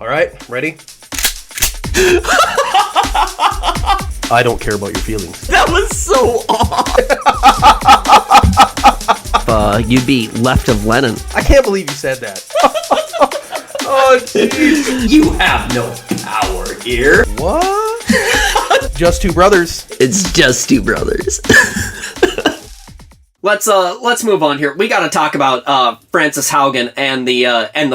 All right, ready? I don't care about your feelings. That was so off. You'd be left of Lenin. I can't believe you said that. Oh, jeez. You have no power here. What? Just two brothers. It's just two brothers. Let's move on here. We got to talk about Frances Haugen and the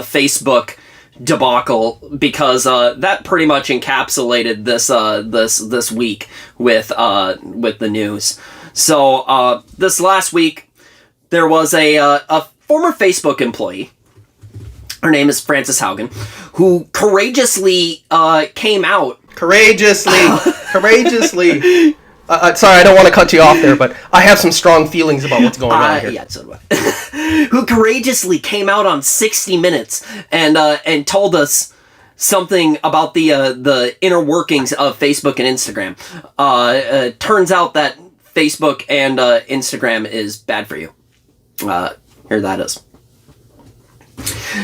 Facebook debacle, because that pretty much encapsulated this week with the news. So this last week there was a former Facebook employee. Her name is Frances Haugen, who courageously came out. Courageously. Sorry, I don't want to cut you off there, but I have some strong feelings about what's going on here. Yeah, so do I. Who courageously came out on 60 Minutes and told us something about the inner workings of Facebook and Instagram. Turns out that Facebook and Instagram is bad for you. Here that is.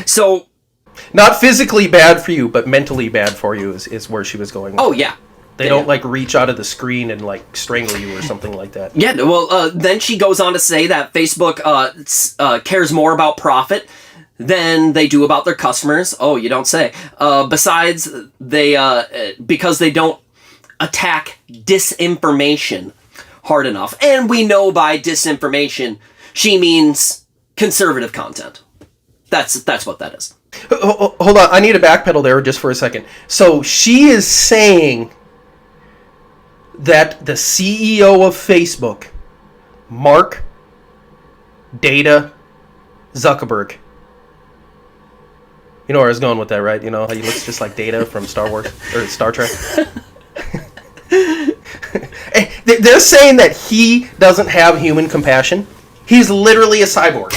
So, not physically bad for you, but mentally bad for you is where she was going. Oh yeah. They don't, reach out of the screen and, strangle you or something like that. Yeah, well, then she goes on to say that Facebook cares more about profit than they do about their customers. Oh, you don't say. Besides, because they don't attack disinformation hard enough. And we know by disinformation, she means conservative content. That's what that is. Hold on, I need to backpedal there just for a second. So she is saying that the CEO of Facebook, Mark Data Zuckerberg. You know where I was going with that, right? You know how he looks just like Data from Star Wars or Star Trek? They're saying that he doesn't have human compassion. He's literally a cyborg.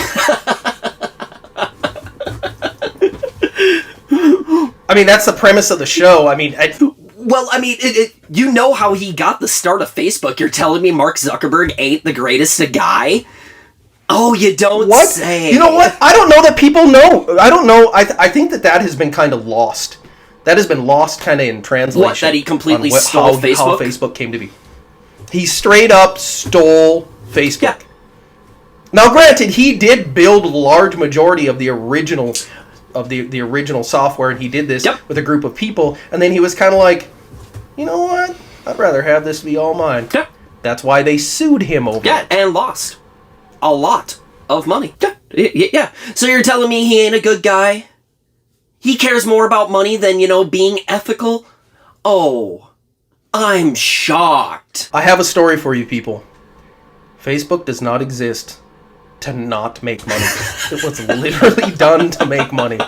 I mean, that's the premise of the show. I mean, you know how he got the start of Facebook. You're telling me Mark Zuckerberg ain't the greatest guy? Oh, you don't say. You know what? I don't know that people know. I don't know. I think that has been kind of lost. That has been lost kind of in translation. What, that he completely stole Facebook? How Facebook came to be. He straight up stole Facebook. Yeah. Now, granted, he did build a large majority of the original the original software, and he did this with a group of people, and then he was kind of like, you know what? I'd rather have this be all mine. Yeah. That's why they sued him over it. And lost a lot of money. Yeah. So you're telling me he ain't a good guy? He cares more about money than, being ethical? Oh, I'm shocked. I have a story for you people. Facebook does not exist to not make money. It was literally done to make money.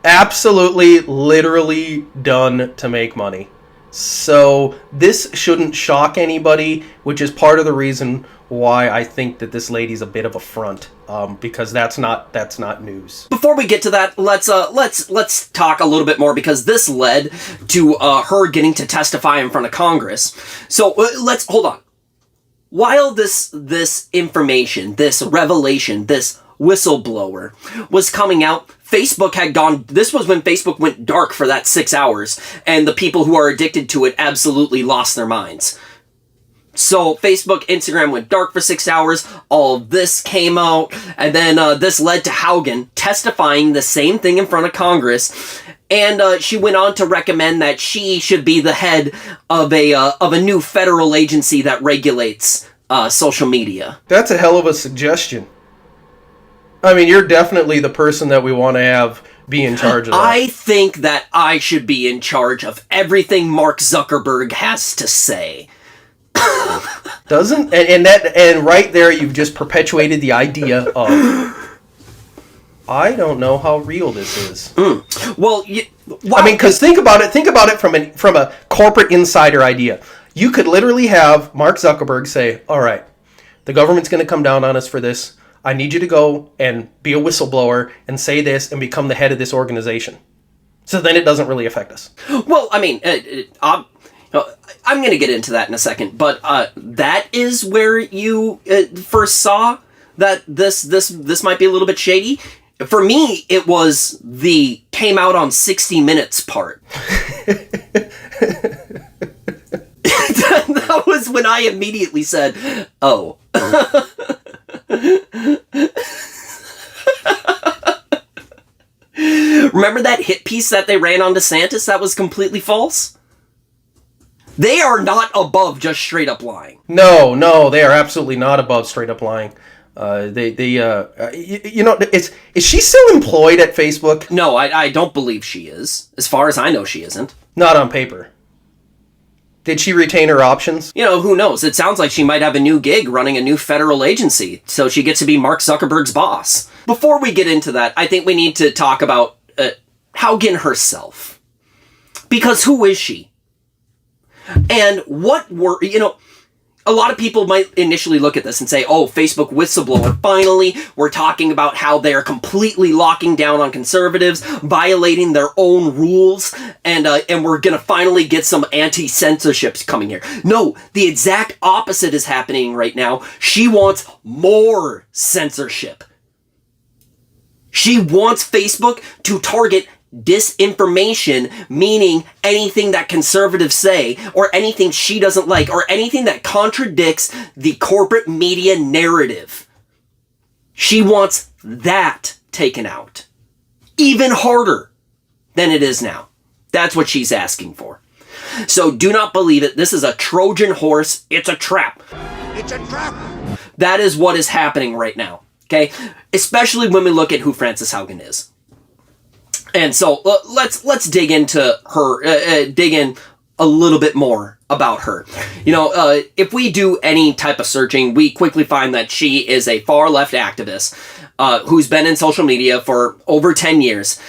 Absolutely, literally done to make money. So this shouldn't shock anybody, which is part of the reason why I think that this lady's a bit of a front, because that's not news. Before we get to that, let's talk a little bit more, because this led to her getting to testify in front of Congress. So let's hold on. While this information, this revelation, this whistleblower was coming out, Facebook had gone... This was when Facebook went dark for that 6 hours, and the people who are addicted to it absolutely lost their minds. So Facebook, Instagram went dark for 6 hours, all of this came out, and then this led to Haugen testifying the same thing in front of Congress, and she went on to recommend that she should be the head of a new federal agency that regulates social media. That's a hell of a suggestion. I mean, you're definitely the person that we want to have be in charge of that. I think that I should be in charge of everything Mark Zuckerberg has to say. Doesn't and right there you've just perpetuated the idea of, I don't know how real this is. Well, I mean, because think about it from a corporate insider idea. You could literally have Mark Zuckerberg say, all right, the government's going to come down on us for this. I need you to go and be a whistleblower and say this and become the head of this organization. So then it doesn't really affect us. Well, I mean, I'm going to get into that in a second, but that is where you first saw that this might be a little bit shady. For me, it was the came out on 60 Minutes part. That was when I immediately said, oh. Remember that hit piece that they ran on DeSantis that was completely false? They are not above just straight up lying. No, they are absolutely not above straight up lying. Is she still employed at Facebook? No, I don't believe she is. As far as I know, she isn't. Not on paper. Did she retain her options? Who knows? It sounds like she might have a new gig running a new federal agency, so she gets to be Mark Zuckerberg's boss. Before we get into that, I think we need to talk about Haugen herself. Because who is she? And what were, a lot of people might initially look at this and say, oh, Facebook whistleblower, finally, we're talking about how they're completely locking down on conservatives, violating their own rules, and we're going to finally get some anti-censorship coming here. No, the exact opposite is happening right now. She wants more censorship. She wants Facebook to target disinformation, meaning anything that conservatives say, or anything she doesn't like, or anything that contradicts the corporate media narrative. She wants that taken out. Even harder than it is now. That's what she's asking for. So do not believe it. This is a Trojan horse. It's a trap. It's a trap. That is what is happening right now. Okay? Especially when we look at who Frances Haugen is. And so let's dig into her, dig in a little bit more about her. If we do any type of searching, we quickly find that she is a far left activist who's been in social media for over 10 years.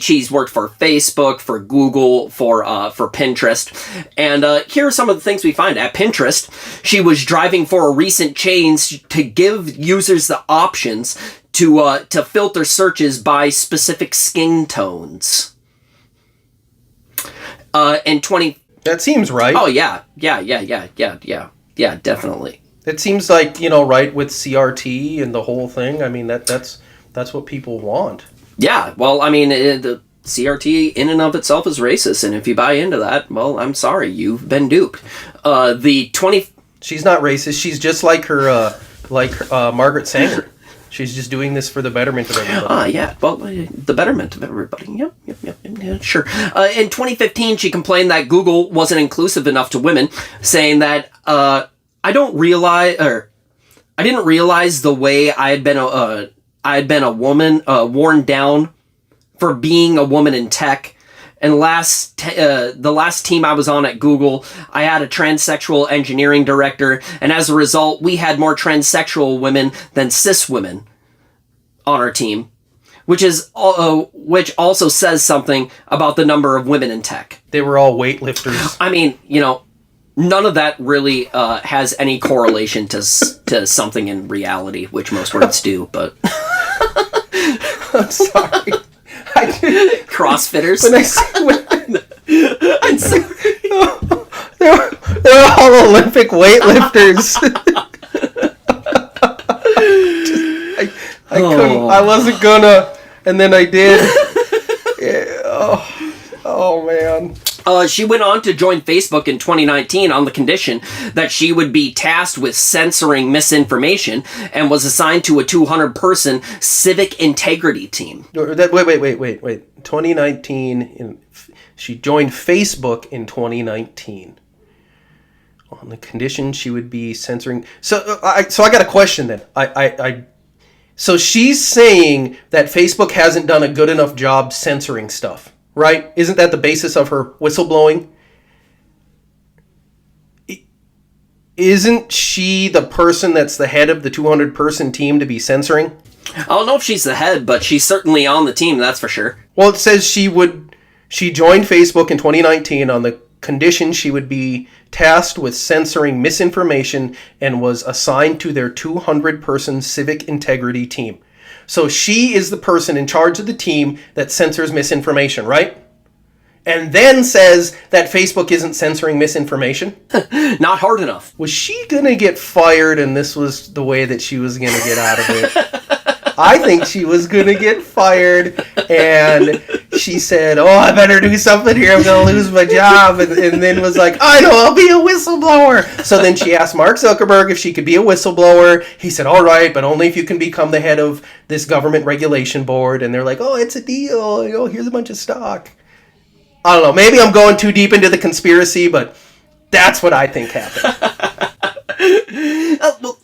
She's worked for Facebook, for Google, for Pinterest. And here are some of the things we find. At Pinterest, she was driving for a recent change to give users the options to filter searches by specific skin tones. That seems right. Oh yeah, definitely. It seems like, right, with CRT and the whole thing. I mean, that's what people want. Yeah, well, I mean, the CRT in and of itself is racist, and if you buy into that, well, I'm sorry, you've been duped. She's not racist. She's just like her Margaret Sanger. She's just doing this for the betterment of everybody. Yeah. Well, the betterment of everybody. Yep, sure. In 2015, she complained that Google wasn't inclusive enough to women, saying that, I didn't realize the way I had been a woman, worn down for being a woman in tech. And the last team I was on at Google, I had a transsexual engineering director, and as a result, we had more transsexual women than cis women on our team, which also says something about the number of women in tech. They were all weightlifters. I mean, none of that really has any correlation to something in reality, which most words do. But I'm sorry. CrossFitters. I'm sorry. They're all Olympic weightlifters. I wasn't gonna, and then I did. Oh man. She went on to join Facebook in 2019 on the condition that she would be tasked with censoring misinformation and was assigned to a 200-person civic integrity team. Wait. 2019, she joined Facebook in 2019 on the condition she would be censoring. So I got a question then. So she's saying that Facebook hasn't done a good enough job censoring stuff. Right? Isn't that the basis of her whistleblowing? Isn't she the person that's the head of the 200-person team to be censoring? I don't know if she's the head, but she's certainly on the team, that's for sure. Well, it says she joined Facebook in 2019 on the condition she would be tasked with censoring misinformation and was assigned to their 200-person civic integrity team. So she is the person in charge of the team that censors misinformation, right? And then says that Facebook isn't censoring misinformation? Not hard enough. Was she going to get fired and this was the way that she was going to get out of it? I think she was going to get fired, and she said, oh, I better do something here. I'm going to lose my job. And then was like, I know, I'll be a whistleblower. So then she asked Mark Zuckerberg if she could be a whistleblower. He said, all right, but only if you can become the head of this government regulation board. And they're like, oh, it's a deal. Here's a bunch of stock. I don't know. Maybe I'm going too deep into the conspiracy, but that's what I think happened. Well,